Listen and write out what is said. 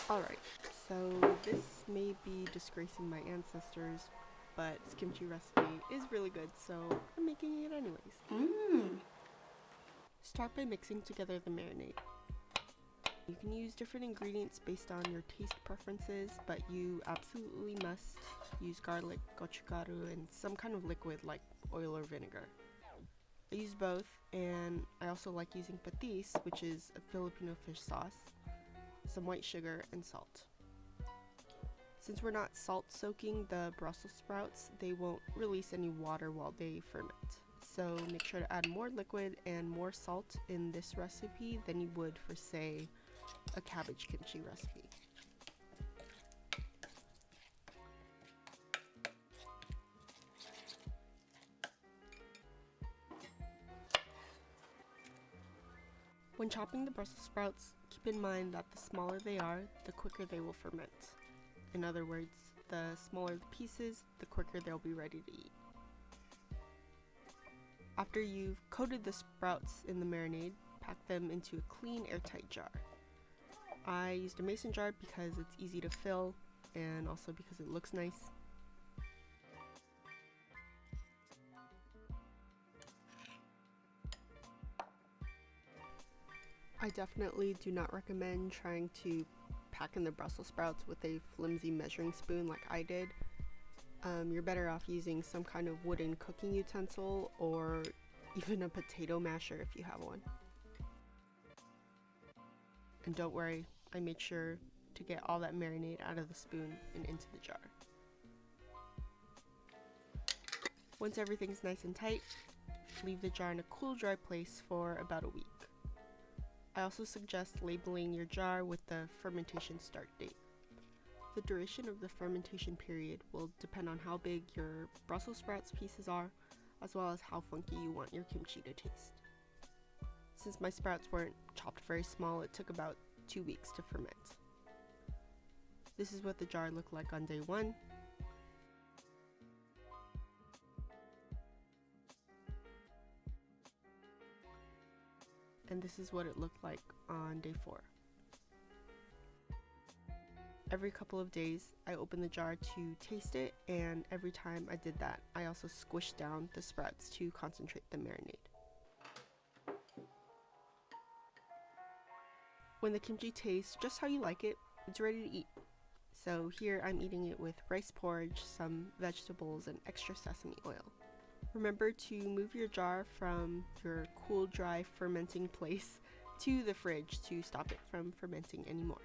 Alright, so this may be disgracing my ancestors, but this kimchi recipe is really good, so I'm making it anyways. Start by mixing together the marinade. You can use different ingredients based on your taste preferences, but you absolutely must use garlic, gochugaru, and some kind of liquid like oil or vinegar. I use both, and I also like using patis, which is a Filipino fish sauce, some white sugar, and salt. Since we're not salt soaking the Brussels sprouts, they won't release any water while they ferment. So make sure to add more liquid and more salt in this recipe than you would for, say, a cabbage kimchi recipe. When chopping the Brussels sprouts, keep in mind that the smaller they are, the quicker they will ferment. In other words, the smaller the pieces, the quicker they'll be ready to eat. After you've coated the sprouts in the marinade, pack them into a clean airtight jar. I used a mason jar because it's easy to fill and also because it looks nice. I definitely do not recommend trying to pack in the Brussels sprouts with a flimsy measuring spoon like I did. You're better off using some kind of wooden cooking utensil or even a potato masher if you have one. And don't worry, I made sure to get all that marinade out of the spoon and into the jar. Once everything's nice and tight, leave the jar in a cool, dry place for about a week. I also suggest labeling your jar with the fermentation start date. The duration of the fermentation period will depend on how big your Brussels sprouts pieces are, as well as how funky you want your kimchi to taste. Since my sprouts weren't chopped very small, it took about 2 weeks to ferment. This is what the jar looked like on day 1. And this is what it looked like on day 4. Every couple of days, I opened the jar to taste it, and every time I did that, I also squished down the sprouts to concentrate the marinade. When the kimchi tastes just how you like it, it's ready to eat. So here I'm eating it with rice porridge, some vegetables, and extra sesame oil. Remember to move your jar from your cool, dry fermenting place to the fridge to stop it from fermenting anymore.